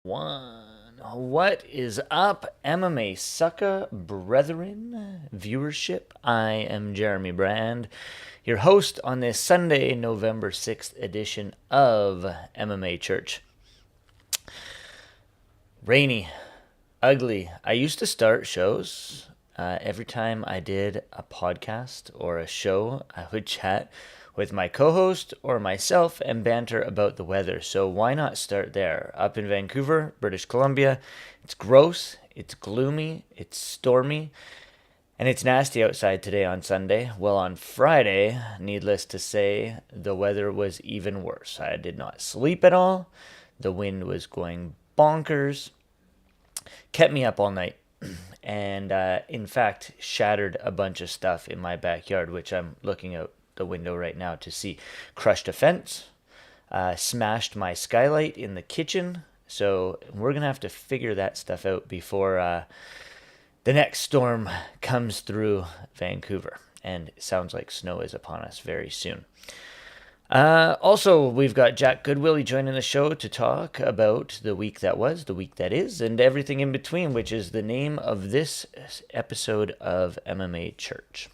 One. What is up, MMASucka brethren? Viewership. I am Jeremy Brand, your host on this Sunday, November 6th edition of MMA Church. Rainy, ugly. I used to start shows. Every time I did a podcast or a show, I would chat with my co-host or myself and banter about the weather. So why not start there? Up in Vancouver, British Columbia, it's gross, it's gloomy, it's stormy, and it's nasty outside today on Sunday. Well, on Friday, needless to say, the weather was even worse. I did not sleep at all. The wind was going bonkers. Kept me up all night. And in fact, shattered a bunch of stuff in my backyard, which I'm looking out the window right now to see. Crushed a fence, smashed my skylight in the kitchen. So we're going to have to figure that stuff out before the next storm comes through Vancouver. And it sounds like snow is upon us very soon. Also, we've got Jack Goodwillie joining the show to talk about the week that was, the week that is, and everything in between, which is the name of this episode of MMA Church.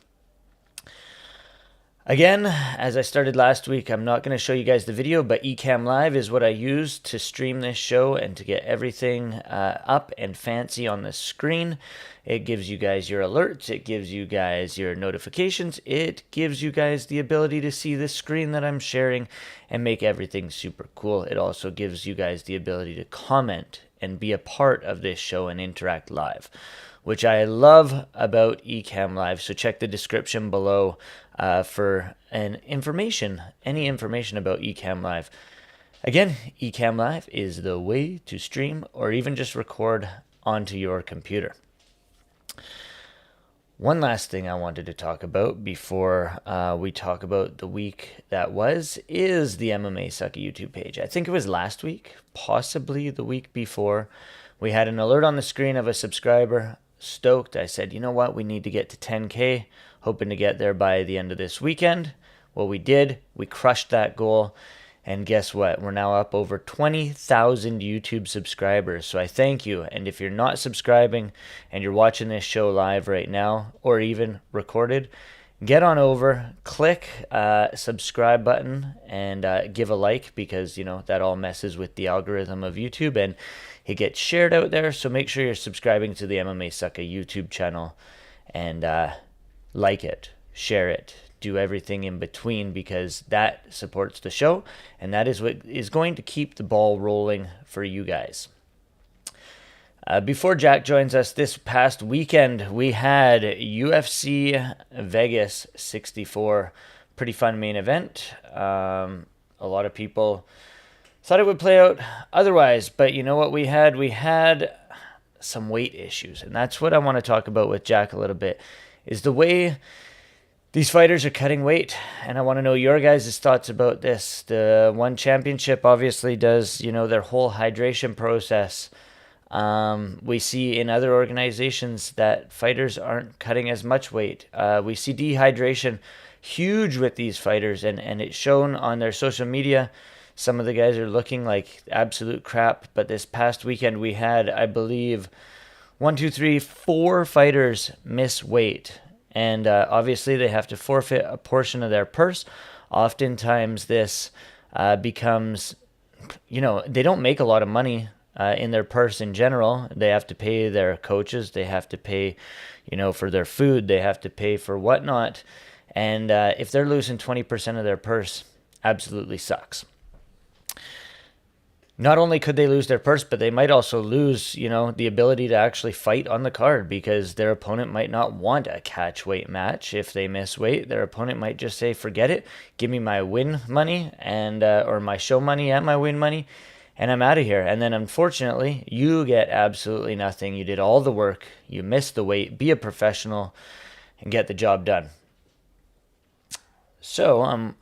Again, as I started last week, I'm not going to show you guys the video, but Ecamm Live is what I use to stream this show and to get everything up and fancy on the screen. It gives you guys your alerts. It gives you guys your notifications. It gives you guys the ability to see the screen that I'm sharing and make everything super cool. It also gives you guys the ability to comment and be a part of this show and interact live, which I love about Ecamm Live. So check the description below for any information about Ecamm Live. Again, Ecamm Live is the way to stream or even just record onto your computer. One last thing I wanted to talk about before we talk about the week that was is the MMASucka YouTube page. I think it was last week, possibly the week before. We had an alert on the screen of a subscriber. Stoked. I said, you know what? We need to get to 10K. Hoping to get there by the end of this weekend. Well, we did. We crushed that goal. And guess what? We're now up over 20,000 YouTube subscribers. So I thank you. And if you're not subscribing and you're watching this show live right now or even recorded, get on over, click subscribe button and give a like because, you know, that all messes with the algorithm of YouTube and it gets shared out there. So make sure you're subscribing to the MMASucka YouTube channel and like it, share it, do everything in between because that supports the show and that is what is going to keep the ball rolling for you guys. Before Jack joins us this past weekend, we had UFC Vegas 64. Pretty fun main event. A lot of people thought it would play out otherwise, but you know what we had? We had some weight issues, and that's what I want to talk about with Jack a little bit, is the way these fighters are cutting weight, and I want to know your guys' thoughts about this. The One Championship obviously does, you know, their whole hydration process. We see in other organizations that fighters aren't cutting as much weight. We see dehydration huge with these fighters, and it's shown on their social media. Some of the guys are looking like absolute crap, but this past weekend we had, I believe, 4 fighters miss weight. And obviously they have to forfeit a portion of their purse. Oftentimes this becomes, you know, they don't make a lot of money in their purse in general. They have to pay their coaches. They have to pay, you know, for their food. They have to pay for whatnot. And if they're losing 20% of their purse, absolutely sucks. Not only could they lose their purse, but they might also lose, you know, the ability to actually fight on the card because their opponent might not want a catch weight match. If they miss weight, their opponent might just say, forget it, give me my win money and or my show money and my win money, and I'm out of here. And then unfortunately, you get absolutely nothing. You did all the work, you missed the weight, be a professional, and get the job done. So,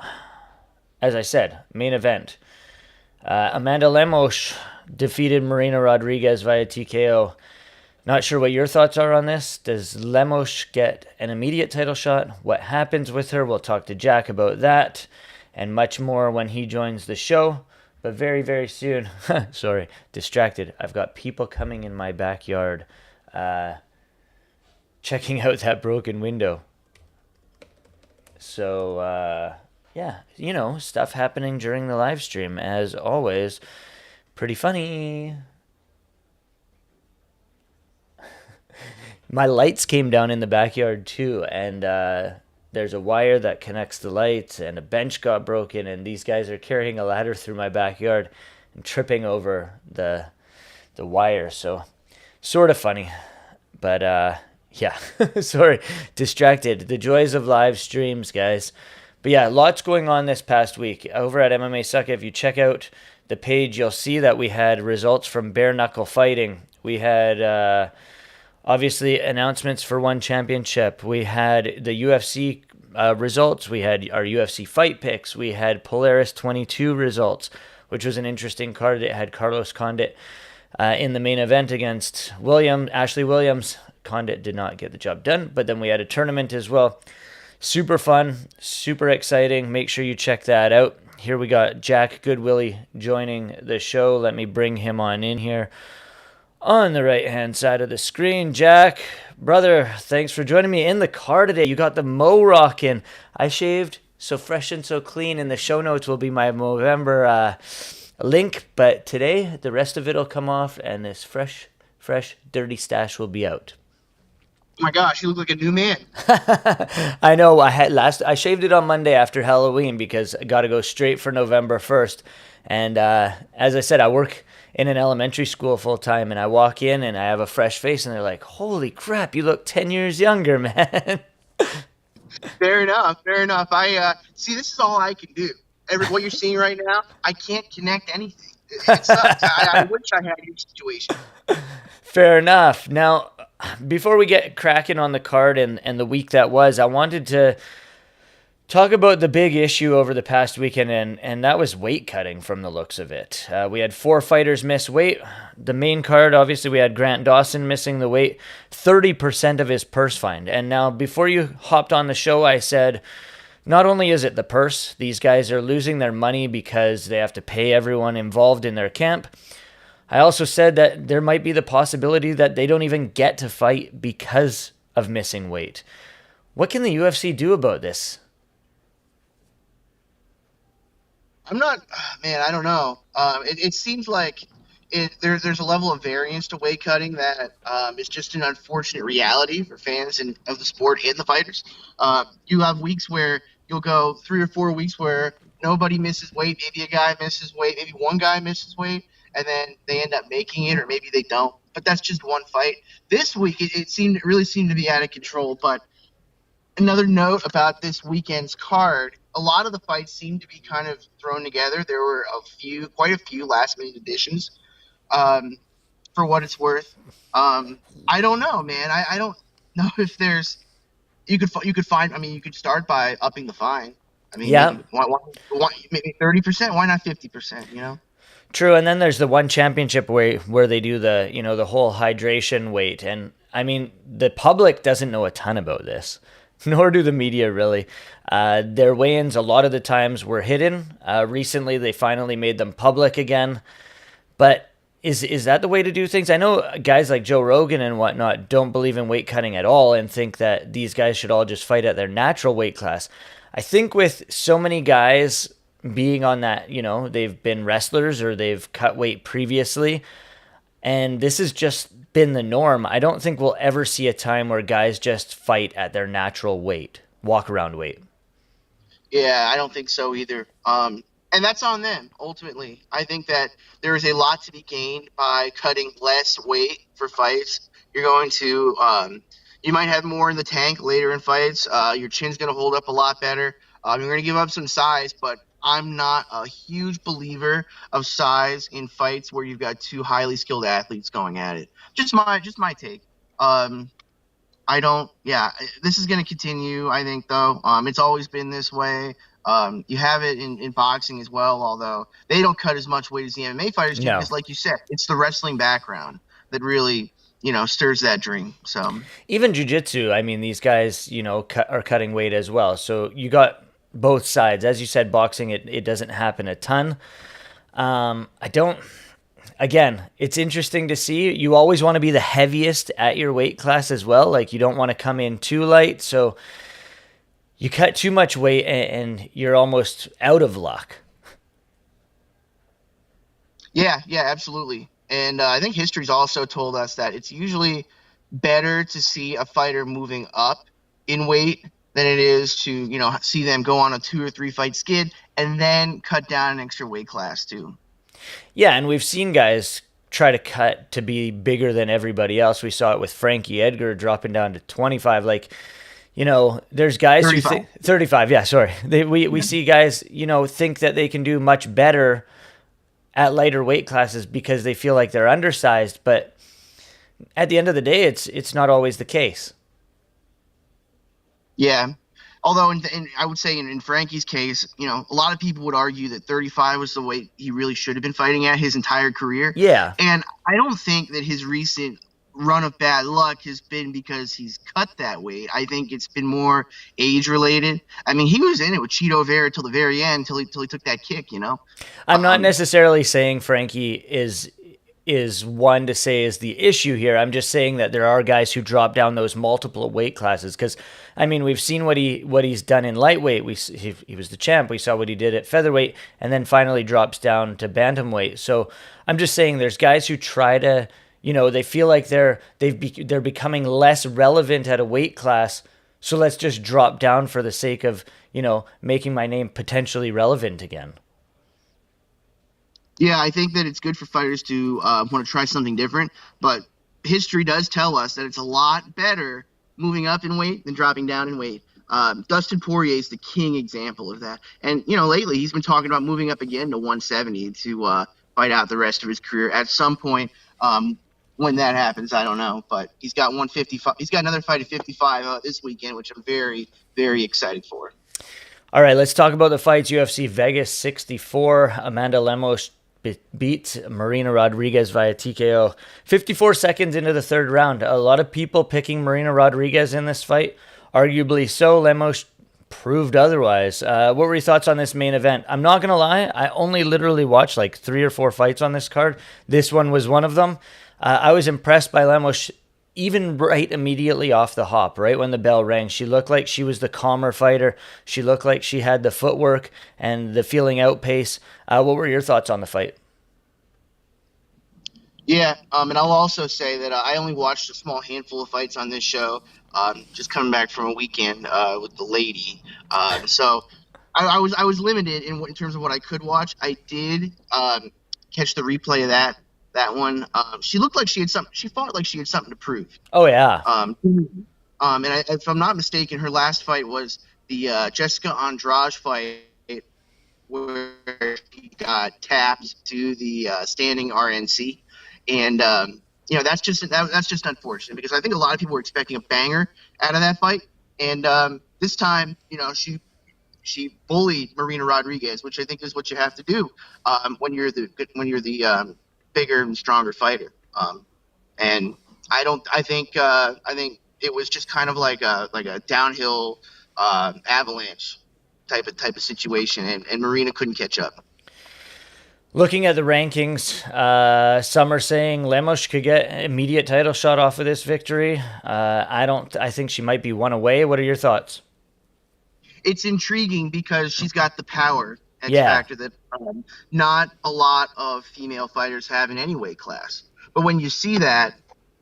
as I said, main event. Amanda Lemos defeated Marina Rodriguez via TKO. Not sure what your thoughts are on this. Does Lemos get an immediate title shot? What happens with her? We'll talk to Jack about that and much more when he joins the show. But very, very soon, sorry, distracted. I've got people coming in my backyard, uh, checking out that broken window. So, yeah, stuff happening during the live stream, as always. Pretty funny. My lights came down in the backyard too, and there's a wire that connects the lights, and a bench got broken, and these guys are carrying a ladder through my backyard and tripping over the wire. So, sort of funny, but yeah, sorry, distracted. The joys of live streams, guys. But yeah, lots going on this past week over at MMASucka. If you check out the page, you'll see that we had results from bare knuckle fighting. We had obviously announcements for one championship. We had the UFC results. We had our UFC fight picks. We had Polaris 22 results, which was an interesting card. It had Carlos Condit in the main event against Ashley Williams. Condit did not get the job done, but then we had a tournament as well. Super fun, super exciting. Make sure you check that out. Here we got Jack Goodwillie joining the show. Let me bring him on in here. On the right-hand side of the screen, Jack, brother, thanks for joining me in the car today. You got the Mo rockin'. I shaved, so fresh and so clean. In the show notes will be my Movember link, but today the rest of it will come off, and this fresh, dirty stash will be out. Oh my gosh, you look like a new man. I know. I shaved it on Monday after Halloween because I got to go straight for November 1st. And as I said, I work in an elementary school full time, and I walk in and I have a fresh face, and they're like, "Holy crap, you look 10 years younger, man." Fair enough. I see. This is all I can do. What you're seeing right now, I can't connect anything. It sucks. I wish I had your situation. Fair enough. Now, before we get cracking on the card and the week that was, I wanted to talk about the big issue over the past weekend, and that was weight cutting from the looks of it. We had 4 fighters miss weight. The main card, obviously, we had Grant Dawson missing the weight, 30% of his purse fine. And now, before you hopped on the show, I said, not only is it the purse, these guys are losing their money because they have to pay everyone involved in their camp. I also said that there might be the possibility that they don't even get to fight because of missing weight. What can the UFC do about this? I don't know. It seems like there's a level of variance to weight cutting that is just an unfortunate reality for fans of the sport and the fighters. You have weeks where you'll go 3 or 4 weeks where nobody misses weight. Maybe a guy misses weight. Maybe one guy misses weight, and then they end up making it, or maybe they don't. But that's just one fight. This week, it really seemed to be out of control. But another note about this weekend's card, a lot of the fights seemed to be kind of thrown together. There were quite a few last-minute additions. For what it's worth, I don't know, man. I don't know if there's you could find. I mean, you could start by upping the fine. I mean, yeah, maybe 30%. Why not 50%? You know. True, and then there's the one championship where they do the whole hydration weight, and I mean the public doesn't know a ton about this, nor do the media really. Their weigh-ins a lot of the times were hidden. Recently, they finally made them public again, but is that the way to do things? I know guys like Joe Rogan and whatnot don't believe in weight cutting at all and think that these guys should all just fight at their natural weight class. I think with so many guys being on that, they've been wrestlers or they've cut weight previously, and this has just been the norm. I don't think we'll ever see a time where guys just fight at their natural weight, walk around weight. Yeah, I don't think so either. And that's on them, ultimately. I think that there is a lot to be gained by cutting less weight for fights. You're going to you might have more in the tank later in fights. Your chin's going to hold up a lot better. You're going to give up some size, but I'm not a huge believer of size in fights where you've got 2 highly skilled athletes going at it. Just my take. This is going to continue, I think, though. It's always been this way. You have it in boxing as well, although they don't cut as much weight as the MMA fighters do, because, like you said, it's the wrestling background that really, stirs that dream. So even jiu-jitsu, I mean, these guys, are cutting weight as well. So you got both sides. As you said, boxing, it doesn't happen a ton. I don't. Again, it's interesting to see. You always want to be the heaviest at your weight class as well. Like you don't want to come in too light, so you cut too much weight and you're almost out of luck. Yeah, yeah, absolutely. And I think history's also told us that it's usually better to see a fighter moving up in weight than it is to, see them go on a 2 or 3 fight skid and then cut down an extra weight class too. Yeah, and we've seen guys try to cut to be bigger than everybody else. We saw it with Frankie Edgar dropping down to 25. Like, there's guys who 35. think 35. Yeah, sorry. We see guys, think that they can do much better at lighter weight classes because they feel like they're undersized. But at the end of the day, it's not always the case. Yeah. Although, I would say in Frankie's case, a lot of people would argue that 35 was the weight he really should have been fighting at his entire career. Yeah. And I don't think that his recent run of bad luck has been because he's cut that weight. I think it's been more age related. I mean, he was in it with Cheeto Vera till the very end, till he took that kick. I'm not necessarily saying Frankie is one to say is the issue here. I'm just saying that there are guys who drop down those multiple weight classes because, I mean, we've seen what he's done in lightweight. He was the champ. We saw what he did at featherweight, and then finally drops down to bantamweight. So I'm just saying there's guys who try to, they feel like they're becoming less relevant at a weight class. So let's just drop down for the sake of making my name potentially relevant again. Yeah, I think that it's good for fighters to want to try something different, but history does tell us that it's a lot better moving up in weight than dropping down in weight. Dustin Poirier is the king example of that. And, lately he's been talking about moving up again to 170 to fight out the rest of his career. At some point, when that happens, I don't know. But he's got 155. He's got another fight at 55 this weekend, which I'm very, very excited for. All right, let's talk about the fights. UFC Vegas 64. Amanda Lemos beats Marina Rodriguez via TKO 54 seconds into the third round. A lot of people picking Marina Rodriguez in this fight. Arguably so. Lemos proved otherwise. What were your thoughts on this main event? I'm not going to lie. I only literally watched like 3 or 4 fights on this card. This one was one of them. I was impressed by Lemos even right immediately off the hop, right when the bell rang. She looked like she was the calmer fighter. She looked like she had the footwork and the feeling out pace. What were your thoughts on the fight? Yeah, and I'll also say that I only watched a small handful of fights on this show, just coming back from a weekend with the lady. So I was limited in terms of what I could watch. I did catch the replay of that one. She looked like she had something. She fought like she had something to prove. Oh yeah. And if I'm not mistaken, her last fight was the Jessica Andrade fight where she got tapped to the standing RNC. And that's just unfortunate because I think a lot of people were expecting a banger out of that fight, and this time, she bullied Marina Rodriguez, which I think is what you have to do when you're the bigger and stronger fighter. And I think it was just kind of like a downhill avalanche type of situation, and Marina couldn't catch up. Looking at the rankings, some are saying Lemos could get an immediate title shot off of this victory. I think she might be one away. What are your thoughts? It's intriguing because she's got the power X Yeah. factor that not a lot of female fighters have in any weight class. But when you see that,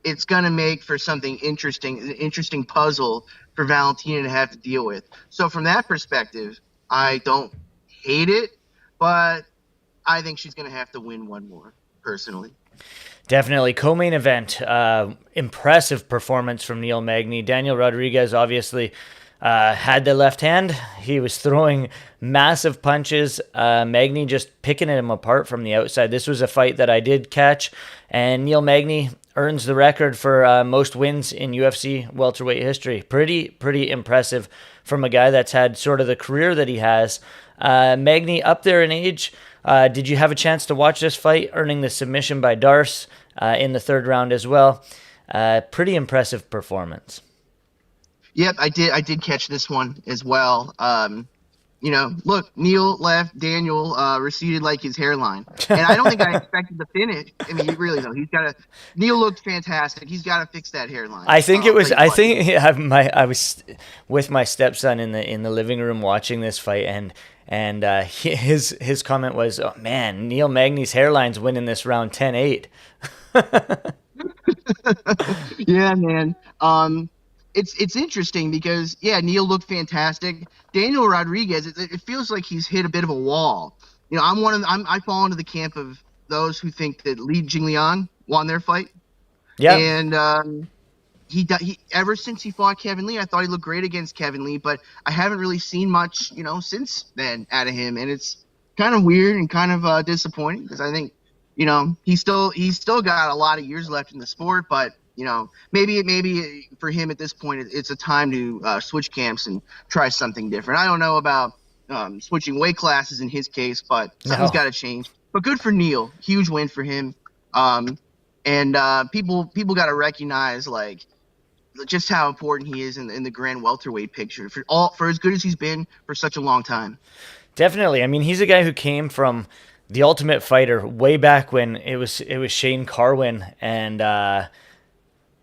it's going to make for something interesting, an interesting puzzle for Valentina to have to deal with. So from that perspective, I don't hate it, but I think she's going to have to win one more, personally. Definitely. Co-main event. Impressive performance from Neil Magny. Daniel Rodriguez obviously had the left hand. He was throwing massive punches. Magny just picking him apart from the outside. This was a fight that I did catch, and Neil Magny earns the record for most wins in UFC welterweight history. Pretty impressive from a guy that's had sort of the career that he has. Magny up there in age. Did you have a chance to watch this fight, earning the submission by Darce in the third round as well? Pretty impressive performance. Yep, I did catch this one as well. look, Neil left, Daniel receded like his hairline. And I don't think I expected the finish. I mean, really, though, Neil looked fantastic. He's got to fix that hairline. I think it I'll was. tell you I what. think I was with my stepson in the living room watching this fight, and his comment was, "Oh man, Neil Magny's hairline's winning this round 10-8." Yeah, man. It's interesting because yeah, Neil looked fantastic. Daniel Rodriguez, it feels like he's hit a bit of a wall. I fall into the camp of those who think that Li Jingliang won their fight, Yep. and he ever since he fought Kevin Lee, I thought he looked great against Kevin Lee, but I haven't really seen much, since then out of him, and it's kind of weird and kind of disappointing because I think, he's still got a lot of years left in the sport, but maybe for him at this point, it's a time to switch camps and try something different. I don't know about switching weight classes in his case, but something's No. got to change. But good for Neil, huge win for him, and people got to recognize like just how important he is in the grand welterweight picture for as good as he's been for such a long time. Definitely. I mean, he's a guy who came from the Ultimate Fighter way back when it was Shane Carwin and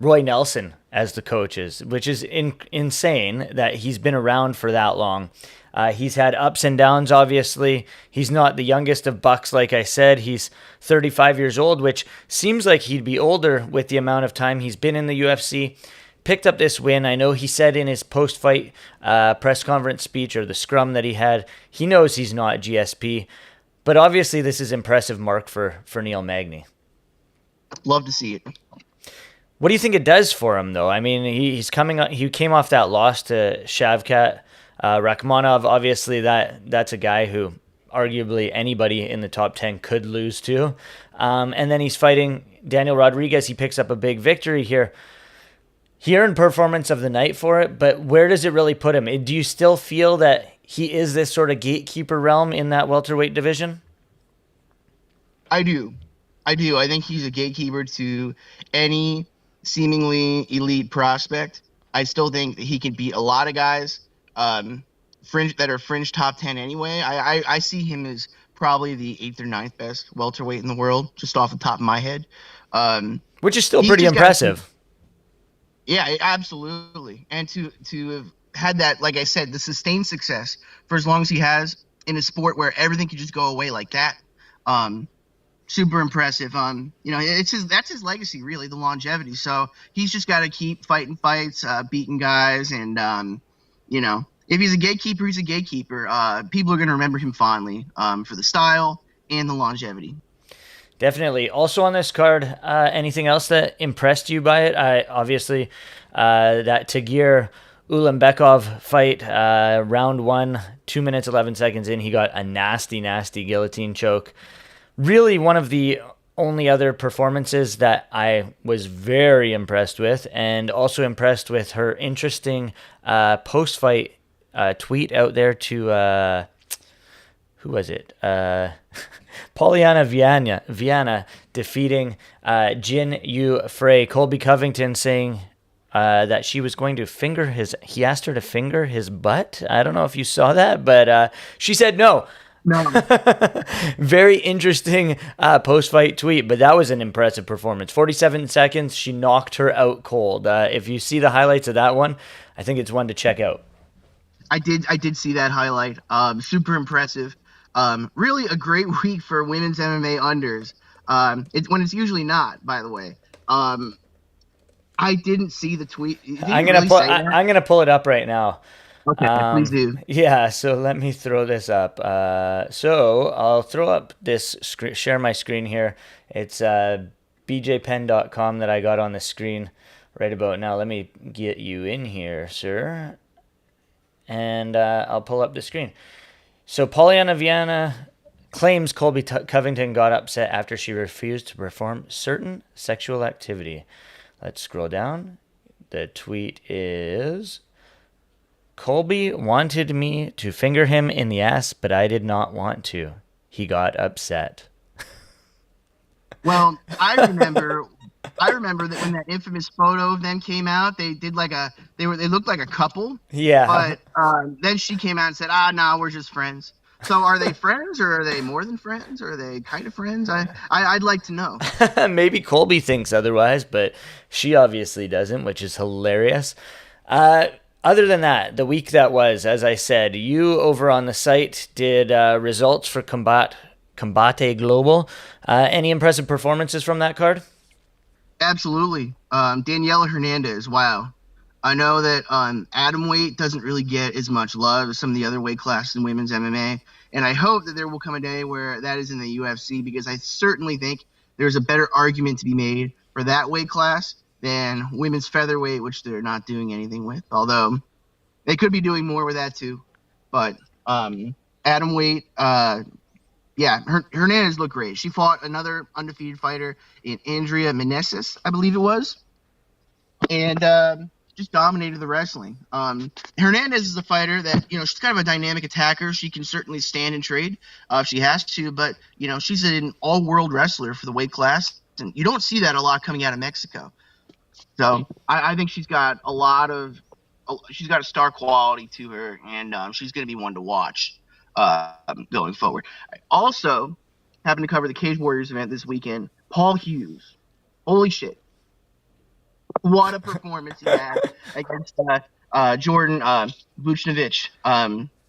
Roy Nelson as the coaches, which is insane that he's been around for that long. He's had ups and downs, obviously. He's not the youngest of bucks, like I said. He's 35 years old, which seems like he'd be older with the amount of time he's been in the UFC. Picked up this win. I know he said in his post-fight press conference speech or the scrum that he had, he knows he's not GSP. But obviously this is impressive mark for Neil Magny. Love to see it. What do you think it does for him, though? I mean, he came off that loss to Shavkat Rakhmonov. Obviously, that's a guy who arguably anybody in the top 10 could lose to. And then he's fighting Daniel Rodriguez. He picks up a big victory here. He earned performance of the night for it, but where does it really put him? Do you still feel that he is this sort of gatekeeper realm in that welterweight division? I do. I think he's a gatekeeper to any seemingly elite prospect. I still think that he can beat a lot of guys fringe top 10 anyway. I see him as probably the 8th or ninth best welterweight in the world, just off the top of my head. Which is still pretty impressive. Yeah, absolutely. And to have had that, like I said, the sustained success for as long as he has in a sport where everything can just go away like that, super impressive. That's his legacy, really, the longevity. So he's just got to keep fighting fights, beating guys, and if he's a gatekeeper, he's a gatekeeper. People are going to remember him fondly for the style and the longevity. Definitely. Also on this card, anything else that impressed you by it? Obviously, that Tagir Ulanbekov fight, round 1, 2 minutes, 11 seconds in, he got a nasty, nasty guillotine choke. Really one of the only other performances that I was very impressed with, and also impressed with her interesting post-fight tweet out there to... who was it? Polyana Viana defeating Jin Yu Frey. Colby Covington saying that she was going to he asked her to finger his butt. I don't know if you saw that, but she said no. No. Very interesting post-fight tweet, but that was an impressive performance. 47 seconds, she knocked her out cold. If you see the highlights of that one, I think it's one to check out. I did see that highlight. Super impressive. Really a great week for women's MMA unders. When it's usually not, by the way. I didn't see the tweet. I'm gonna pull it up right now. Okay, please do. Yeah, so let me throw this up. So I'll throw up this share my screen here. It's bjpen.com that I got on the screen right about now. Let me get you in here, sir. And I'll pull up the screen. So Polyana Viana claims Colby Covington got upset after she refused to perform certain sexual activity. Let's scroll down. The tweet is, Colby wanted me to finger him in the ass, but I did not want to. He got upset. Well, I remember I remember that when that infamous photo of them came out, they did like they looked like a couple, Yeah. but then she came out and said, "Ah, no, we're just friends." So are they friends, or are they more than friends, or are they kind of friends? I'd like to know. Maybe Colby thinks otherwise, but she obviously doesn't, which is hilarious. Uh, Other than that, the week that was, as I said, you over on the site did results for Combate Global. Any impressive performances from that card? Absolutely. Daniela Hernandez. Wow. I know that atom weight doesn't really get as much love as some of the other weight classes in women's MMA, and I hope that there will come a day where that is in the UFC, because I certainly think there's a better argument to be made for that weight class than women's featherweight, which they're not doing anything with. Although they could be doing more with that too. But atom weight, yeah, Hernandez looked great. She fought another undefeated fighter in Andrea Meneses, I believe it was, and just dominated the wrestling. Hernandez is a fighter that, she's kind of a dynamic attacker. She can certainly stand and trade if she has to, but, she's an all-world wrestler for the weight class, and you don't see that a lot coming out of Mexico. So I think she's got she's got a star quality to her, and she's going to be one to watch going forward. I also happened to cover the Cage Warriors event this weekend. Paul Hughes. Holy shit. What a performance he had against Jordan Vucinovic.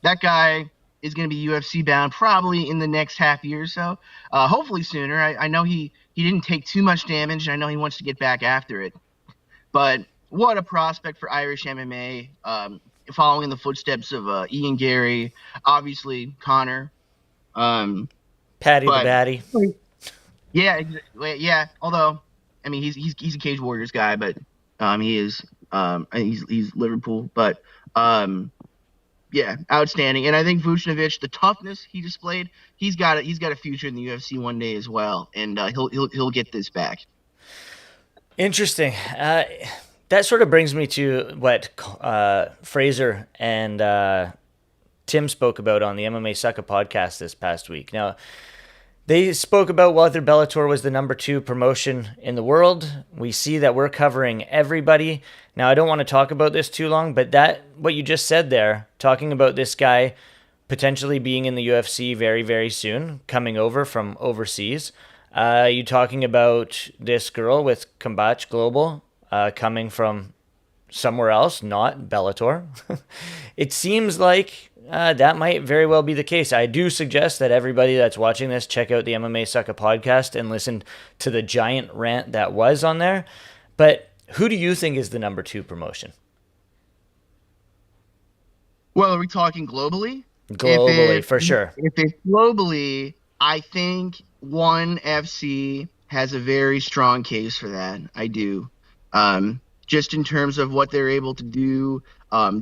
That guy is going to be UFC bound probably in the next half year or so. Hopefully sooner. I know he didn't take too much damage, and I know he wants to get back after it. But what a prospect for Irish MMA, following in the footsteps of Ian Gary, obviously Connor. Patty the Batty. Yeah. Although, I mean, he's a Cage Warriors guy, but he's Liverpool. But yeah, outstanding. And I think Vucinovic, the toughness he displayed, he's got a future in the UFC one day as well, and he'll get this back. Interesting. That sort of brings me to what Fraser and Tim spoke about on the MMASucka podcast this past week. Now, they spoke about whether Bellator was the number 2 promotion in the world. We see that we're covering everybody. Now, I don't want to talk about this too long, but what you just said there, talking about this guy potentially being in the UFC very, very soon, coming over from overseas. You talking about this girl with Combate Global coming from somewhere else, not Bellator. It seems like that might very well be the case. I do suggest that everybody that's watching this check out the MMASucka podcast and listen to the giant rant that was on there. But who do you think is the number 2 promotion? Well, are we talking globally? Globally, for sure. If it's globally, I think ONE FC has a very strong case for that. I do. Just in terms of what they're able to do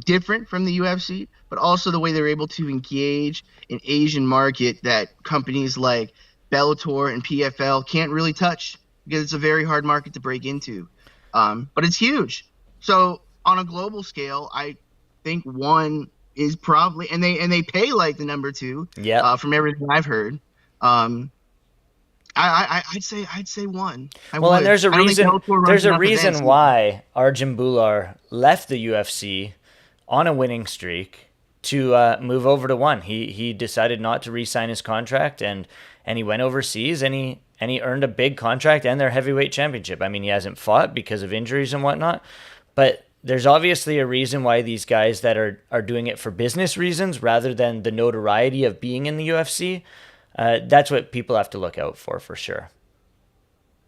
different from the UFC, but also the way they're able to engage an Asian market that companies like Bellator and PFL can't really touch, because it's a very hard market to break into. But it's huge. So on a global scale, I think ONE is probably, and they pay like the number 2. Yeah. From everything I've heard. I'd say ONE. And there's a reason. There's a reason why Arjun Bular left the UFC on a winning streak to move over to ONE. He decided not to re-sign his contract, and he went overseas, and he earned a big contract and their heavyweight championship. I mean, he hasn't fought because of injuries and whatnot, but there's obviously a reason why these guys that are doing it for business reasons rather than the notoriety of being in the UFC. That's what people have to look out for sure.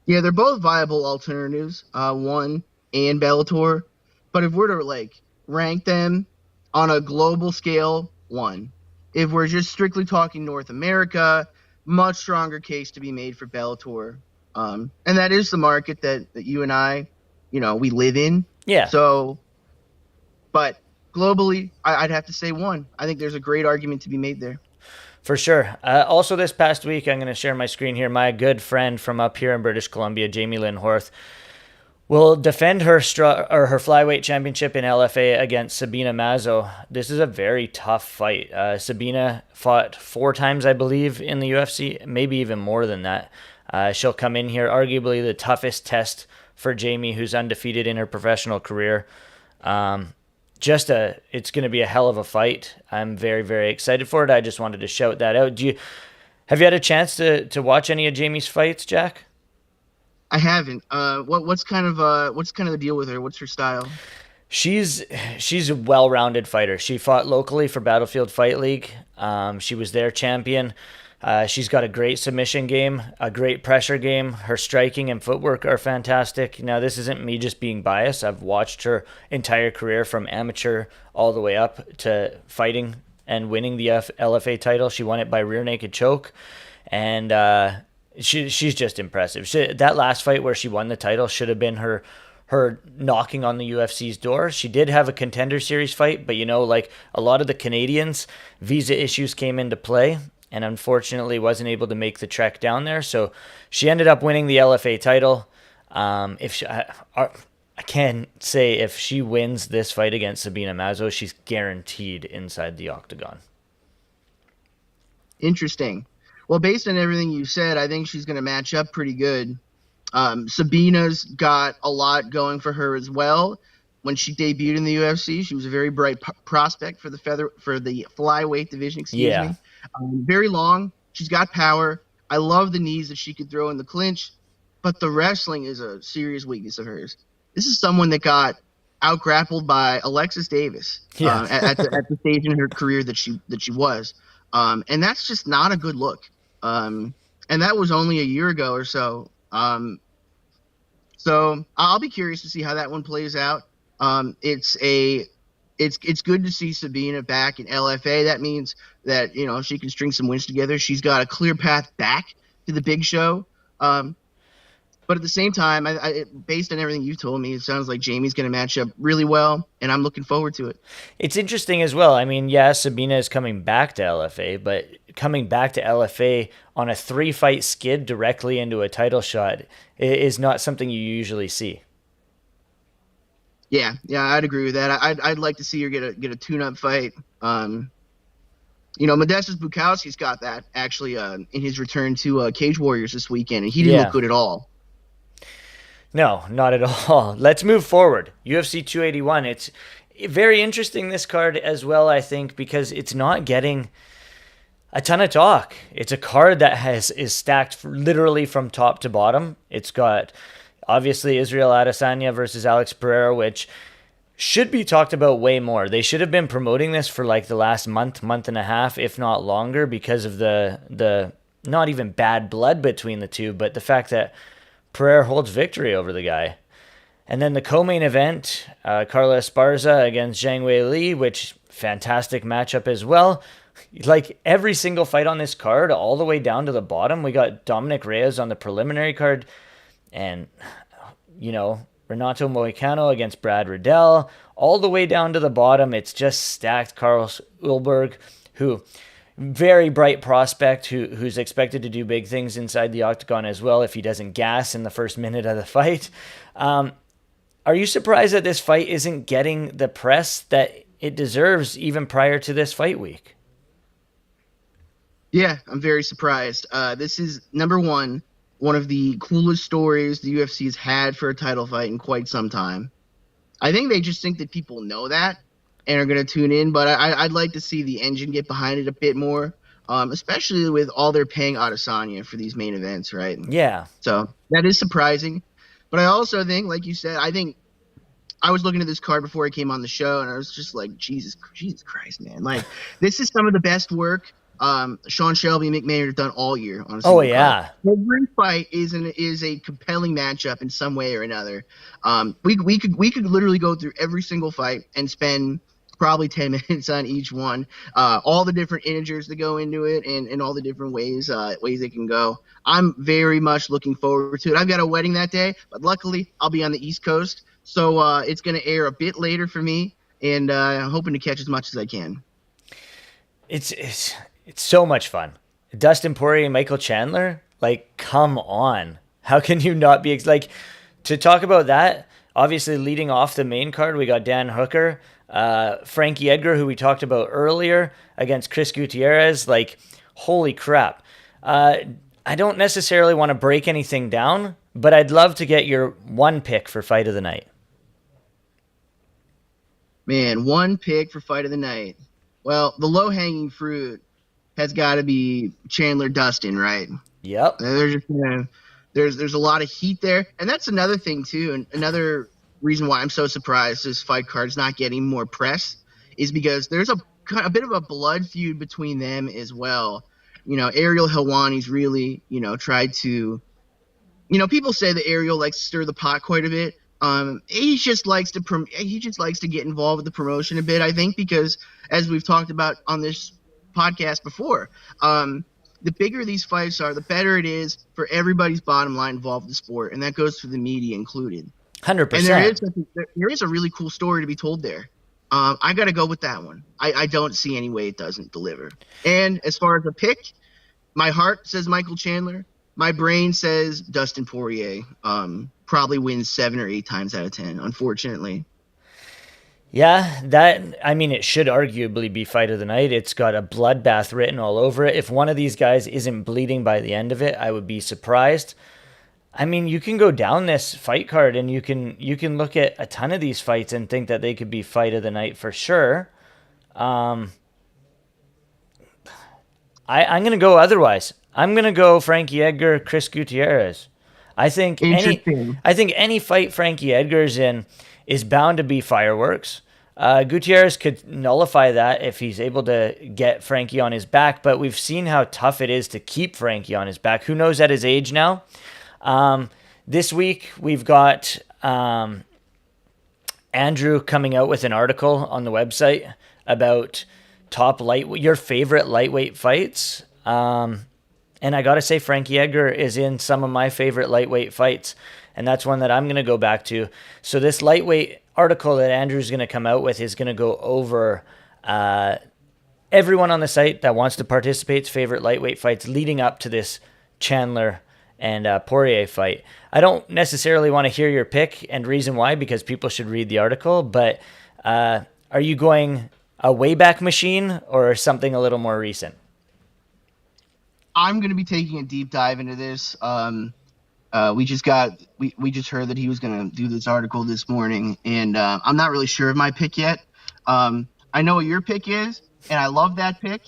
Yeah, they're both viable alternatives, ONE and Bellator. But if we're to rank them on a global scale, ONE. If we're just strictly talking North America, much stronger case to be made for Bellator. And that is the market that you and I, we live in. Yeah. So, but globally, I'd have to say ONE. I think there's a great argument to be made there. For sure. Also this past week, I'm going to share my screen here. My good friend from up here in British Columbia, Jamey-Lyn Horth, will defend her flyweight championship in LFA against Sabina Mazo. This is a very tough fight. Sabina fought 4 times, I believe, in the UFC, maybe even more than that. She'll come in here, arguably the toughest test for Jamie, who's undefeated in her professional career. It's going to be a hell of a fight. I'm very, very excited for it. I just wanted to shout that out. Have you had a chance to watch any of Jamie's fights, Jack? I haven't. What's kind of the deal with her? What's her style? She's a well-rounded fighter. She fought locally for Battlefield Fight League. She was their champion. She's got a great submission game, a great pressure game. Her striking and footwork are fantastic. Now, this isn't me just being biased. I've watched her entire career from amateur all the way up to fighting and winning the LFA title. She won it by rear naked choke, and she's just impressive. That last fight where she won the title should have been her knocking on the UFC's door. She did have a Contender Series fight, but like a lot of the Canadians, visa issues came into play, and unfortunately wasn't able to make the trek down there. So she ended up winning the LFA title. I can say if she wins this fight against Sabina Mazo, she's guaranteed inside the octagon. Interesting. Well, based on everything you said, I think she's going to match up pretty good. Sabina's got a lot going for her as well. When she debuted in the UFC, she was a very bright prospect for the flyweight division. Excuse me. Very long. She's got power. I love the knees that she could throw in the clinch, but the wrestling is a serious weakness of hers. This is someone that got out-grappled by Alexis Davis at the stage in her career that she was, and that's just not a good look. And that was only a year ago or so. So I'll be curious to see how that one plays out. It's good to see Sabina back in LFA. That means that she can string some wins together. She's got a clear path back to the big show. But at the same time, based on everything you've told me, it sounds like Jamie's going to match up really well, and I'm looking forward to it. It's interesting as well. I mean, yeah, Sabina is coming back to LFA, but coming back to LFA on a 3-fight skid directly into a title shot is not something you usually see. Yeah, I'd agree with that. I'd like to see her get a tune-up fight. Modestas Bukowski's got that actually in his return to Cage Warriors this weekend, and he didn't look good at all. No, not at all. Let's move forward. UFC 281. It's very interesting, this card as well, I think, because it's not getting a ton of talk. It's a card that is stacked literally from top to bottom. It's got, obviously, Israel Adesanya versus Alex Pereira, which should be talked about way more. They should have been promoting this for like the last month and a half, if not longer, because of the not even bad blood between the two, but the fact that Pereira holds victory over the guy. And then the co-main event, Carla Esparza against Jamey-Lyn, which fantastic matchup as well. Like every single fight on this card, all the way down to the bottom, we got Dominic Reyes on the preliminary card, and Renato Moicano against Brad Riddell, all the way down to the bottom. It's just stacked. Carlos Ulberg, who very bright prospect, who's expected to do big things inside the octagon as well if he doesn't gas in the first minute of the fight. Are you surprised that this fight isn't getting the press that it deserves even prior to this fight week? Yeah, I'm very surprised. This is, number one of the coolest stories the UFC has had for a title fight in quite some time. I think they just think that people know that and are going to tune in, but I'd like to see the engine get behind it a bit more, especially with all they're paying Adesanya for these main events, right? Yeah. So that is surprising. But I also think, like you said, I was looking at this card before I came on the show, and I was just like, Jesus Christ, man. Like, this is some of the best work Sean Shelby and McMahon have done all year on a single card. Every fight is a compelling matchup in some way or another. We could literally go through every single fight and spend probably 10 minutes on each one. All the different integers that go into it and all the different ways it can go. I'm very much looking forward to it. I've got a wedding that day, but luckily I'll be on the East Coast, so it's going to air a bit later for me, and I'm hoping to catch as much as I can. It's so much fun. Dustin Poirier and Michael Chandler, like, come on. How can you not be to talk about that? Obviously, leading off the main card, we got Dan Hooker, Frankie Edgar, who we talked about earlier, against Chris Gutierrez. Like, holy crap. I don't necessarily want to break anything down, but I'd love to get your one pick for fight of the night. Man, one pick for fight of the night. Well, the low hanging fruit has got to be Chandler Dustin, right? Yep. There's just, there's a lot of heat there, and that's another thing too. And another reason why I'm so surprised this fight card's not getting more press is because there's a bit of a blood feud between them as well. Ariel Helwani's really tried to. People say that Ariel likes to stir the pot quite a bit. He just likes to get involved with the promotion a bit, I think, because as we've talked about on this podcast before, the bigger these fights are, the better it is for everybody's bottom line involved in the sport, and that goes for the media included. 100%. And there is a really cool story to be told there. I got to go with that one. I don't see any way it doesn't deliver. And as far as a pick, my heart says Michael Chandler. My brain says Dustin Poirier. Probably wins 7 or 8 times out of 10, unfortunately. Yeah, it should arguably be fight of the night. It's got a bloodbath written all over it. If one of these guys isn't bleeding by the end of it, I would be surprised. You can go down this fight card and you can look at a ton of these fights and think that they could be fight of the night for sure. I'm going to go otherwise. I'm going to go Frankie Edgar, Chris Gutierrez. I think any fight Frankie Edgar's in is bound to be fireworks. Gutierrez could nullify that if he's able to get Frankie on his back, but we've seen how tough it is to keep Frankie on his back. Who knows at his age now? This week we've got Andrew coming out with an article on the website about your favorite lightweight fights. And I got to say, Frankie Edgar is in some of my favorite lightweight fights. And that's one that I'm going to go back to. So this lightweight article that Andrew's going to come out with is going to go over everyone on the site that wants to participate's favorite lightweight fights leading up to this Chandler and Poirier fight. I don't necessarily want to hear your pick and reason why, because people should read the article. But are you going a Wayback Machine or something a little more recent? I'm going to be taking a deep dive into this. We just heard that he was going to do this article this morning, and I'm not really sure of my pick yet. I know what your pick is, and I love that pick,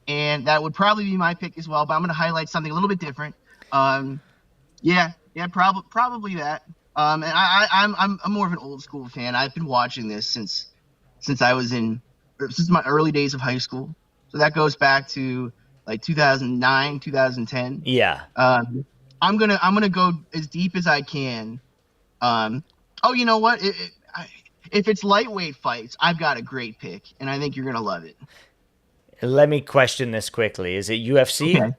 and that would probably be my pick as well. But I'm going to highlight something a little bit different. Probably that. And I'm more of an old school fan. I've been watching this since my early days of high school. So that goes back to like 2009, 2010. Yeah. I'm gonna go as deep as I can. You know what? If it's lightweight fights, I've got a great pick, and I think you're gonna love it. Let me question this quickly. Is it UFC? Okay.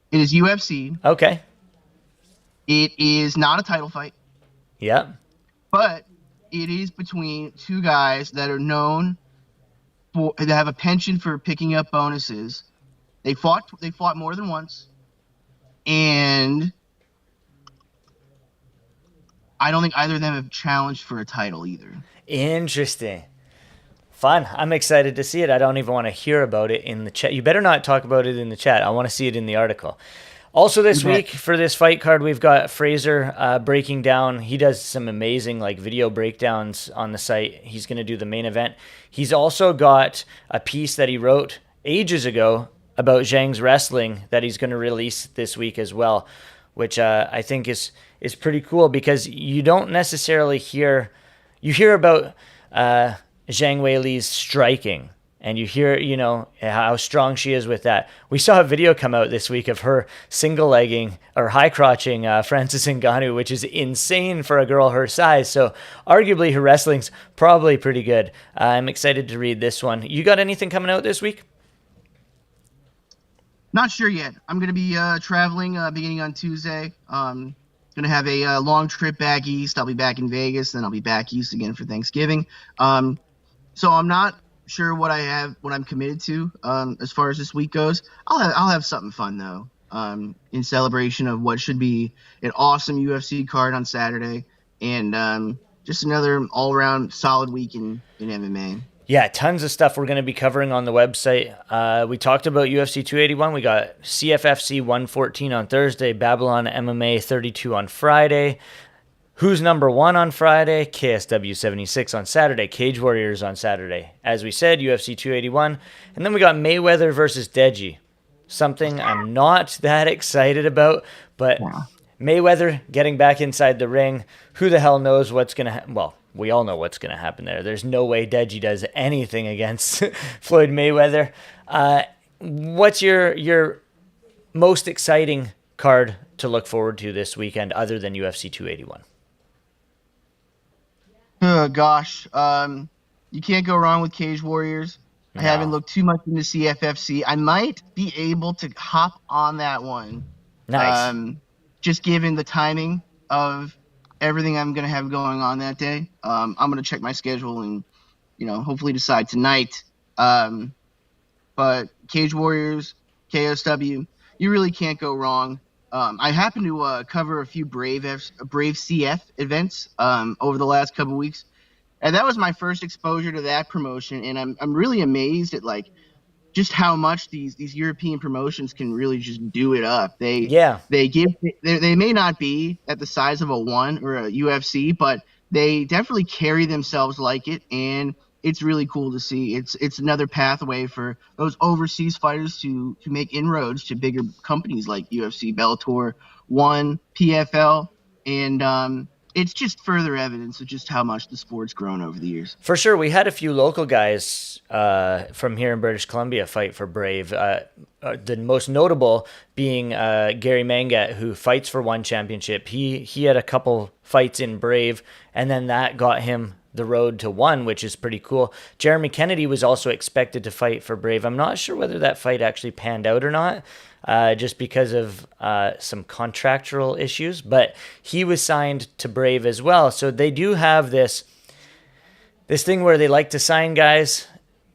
It is UFC. Okay. It is not a title fight. Yeah. But it is between two guys that are known that have a penchant for picking up bonuses. They fought more than once, and I don't think either of them have challenged for a title either. Interesting. Fun. I'm excited to see it. I don't even want to hear about it in the chat. You better not talk about it in the chat. I want to see it in the article. Also this week for this fight card, we've got Fraser breaking down. He does some amazing video breakdowns on the site. He's going to do the main event. He's also got a piece that he wrote ages ago about Zhang's wrestling that he's going to release this week as well, which I think is pretty cool because you don't necessarily hear about Zhang Weili's striking, and you hear how strong she is with that. We saw a video come out this week of her single legging or high crotching Francis Ngannou, which is insane for a girl her size. So arguably her wrestling's probably pretty good. I'm excited to read this one. You got anything coming out this week? Not sure yet. I'm going to be traveling beginning on Tuesday. Going to have a long trip back east. I'll be back in Vegas, then I'll be back east again for Thanksgiving. So I'm not sure what I'm committed to as far as this week goes. I'll have something fun though. In celebration of what should be an awesome UFC card on Saturday, and just another all-around solid week in MMA. Yeah, tons of stuff we're going to be covering on the website. We talked about UFC 281. We got CFFC 114 on Thursday, Babylon MMA 32 on Friday. Who's number one on Friday? KSW 76 on Saturday. Cage Warriors on Saturday. As we said, UFC 281. And then we got Mayweather versus Deji. Something I'm not that excited about, but Yeah. Mayweather getting back inside the ring. Who the hell knows what's going to happen? Well, we all know what's going to happen there. There's no way Deji does anything against Floyd Mayweather. What's your most exciting card to look forward to this weekend other than UFC 281? Oh gosh, you can't go wrong with Cage Warriors. I haven't No. looked too much into CFFC. I might be able to hop on that one, Nice. um, just given the timing of everything I'm gonna have going on that day. I'm gonna check my schedule and hopefully decide tonight. Um, but Cage Warriors, KSW, you really can't go wrong. I happen to cover a few Brave CF events over the last couple weeks, and that was my first exposure to that promotion. And I'm really amazed at like just how much these European promotions can really just do it up. Yeah. They may not be at the size of a one or a UFC, but they definitely carry themselves like it, and it's really cool to see. It's another pathway for those overseas fighters to make inroads to bigger companies like UFC, Bellator, One, PFL, and it's just further evidence of just how much the sport's grown over the years. For sure, we had a few local guys from here in British Columbia fight for Brave. The most notable being Gary Mangat, who fights for One Championship. He had a couple fights in Brave, and then that got him the road to One, which is pretty cool. Jeremy Kennedy was also expected to fight for Brave. I'm not sure whether that fight actually panned out or not, just because of some contractual issues, but he was signed to Brave as well. So they do have this thing where they like to sign guys,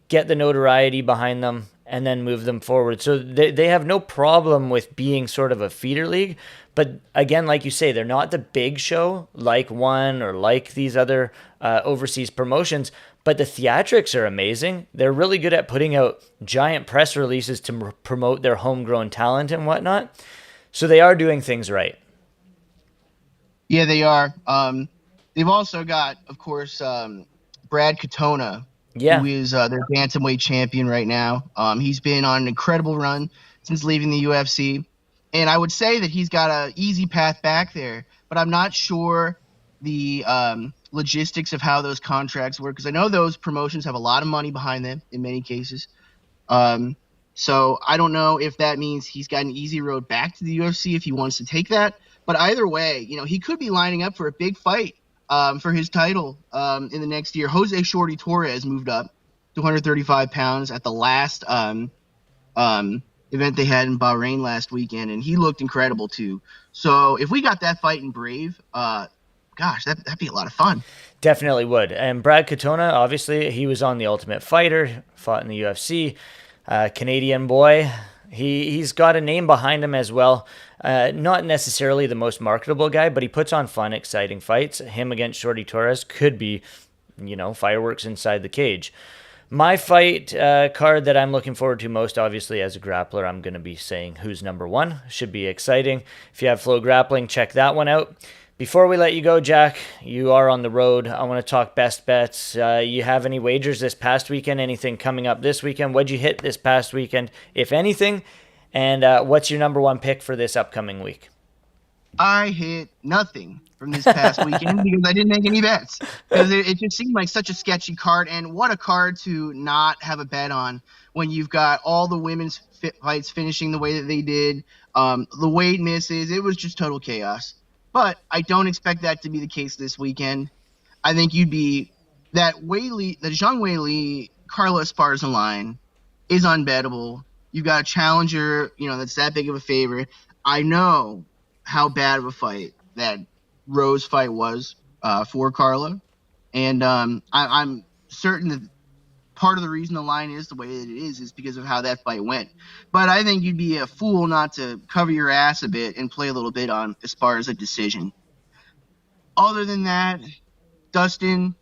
get the notoriety behind them, and then move them forward. So they have no problem with being sort of a feeder league. But again, like you say, they're not the big show like One or like these other overseas promotions. But the theatrics are amazing. They're really good at putting out giant press releases to promote their homegrown talent and whatnot. So they are doing things right. Yeah, they are. They've also got, of course, Brad Katona, who Yeah. is their bantamweight champion right now. He's been on an incredible run since leaving the UFC, and I would say that he's got an easy path back there. But I'm not sure the logistics of how those contracts work, because I know those promotions have a lot of money behind them in many cases. Um, so I don't know if that means he's got an easy road back to the UFC if he wants to take that. But either way, he could be lining up for a big fight for his title in the next year. Jose Shorty Torres moved up to 135 pounds at the last event they had in Bahrain last weekend, and he looked incredible too. So if we got that fight in Brave, gosh, that'd be a lot of fun. Definitely would. And Brad Katona, obviously, he was on The Ultimate Fighter, fought in the UFC. Canadian boy. He's got a name behind him as well. Not necessarily the most marketable guy, but he puts on fun, exciting fights. Him against Shorty Torres could be, fireworks inside the cage. My fight card that I'm looking forward to most, obviously, as a grappler, I'm going to be saying who's number one. Should be exciting. If you have Flow Grappling, check that one out. Before we let you go, Jack, you are on the road. I want to talk best bets. You have any wagers this past weekend? Anything coming up this weekend? What'd you hit this past weekend, if anything? And what's your number one pick for this upcoming week? I hit nothing from this past weekend because I didn't make any bets, because it just seemed like such a sketchy card. And what a card to not have a bet on when you've got all the women's fights finishing the way that they did. The weight misses. It was just total chaos. But I don't expect that to be the case this weekend. I think you'd be that Weili, the Zhang Weili Carla Esparza line is unbettable. You've got a challenger, that's that big of a favorite. I know how bad of a fight that Rose fight was for Carla, and I'm certain that part of the reason the line is the way that it is because of how that fight went. But I think you'd be a fool not to cover your ass a bit and play a little bit on as far as a decision. Other than that, Dustin,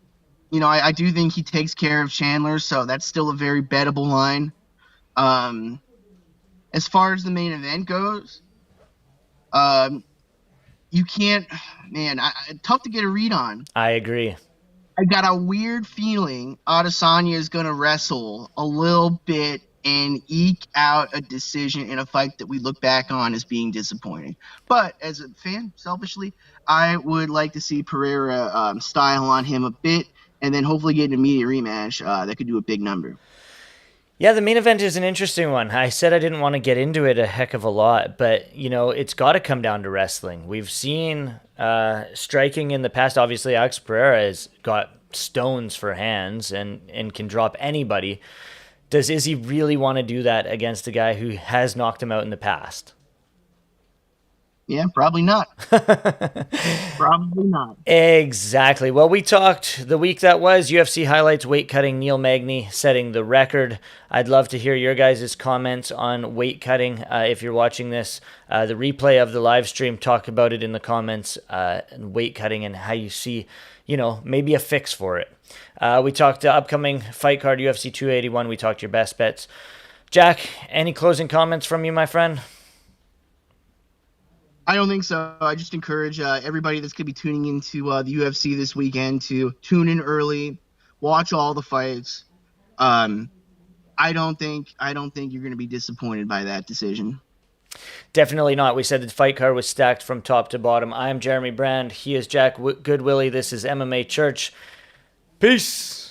I do think he takes care of Chandler, so that's still a very bettable line. Um, as far as the main event goes, um, you can't, man, tough to get a read on. I agree. I got a weird feeling Adesanya is going to wrestle a little bit and eke out a decision in a fight that we look back on as being disappointing. But as a fan, selfishly, I would like to see Pereira style on him a bit and then hopefully get an immediate rematch that could do a big number. Yeah, the main event is an interesting one. I said I didn't want to get into it a heck of a lot, but it's got to come down to wrestling. We've seen striking in the past. Obviously, Alex Pereira has got stones for hands and can drop anybody. Does Izzy really want to do that against a guy who has knocked him out in the past? Yeah, probably not. Probably not. Exactly. Well, we talked the week that was UFC highlights, weight cutting, Neil Magny setting the record. I'd love to hear your guys' comments on weight cutting. If you're watching this, the replay of the live stream, talk about it in the comments, weight cutting and how you see, maybe a fix for it. We talked upcoming fight card, UFC 281. We talked your best bets. Jack, any closing comments from you, my friend? I don't think so. I just encourage everybody that's going to be tuning into the UFC this weekend to tune in early, watch all the fights. I don't think you're going to be disappointed by that decision. Definitely not. We said the fight card was stacked from top to bottom. I am Jeremy Brand. He is Jack Goodwillie. This is MMA Church. Peace.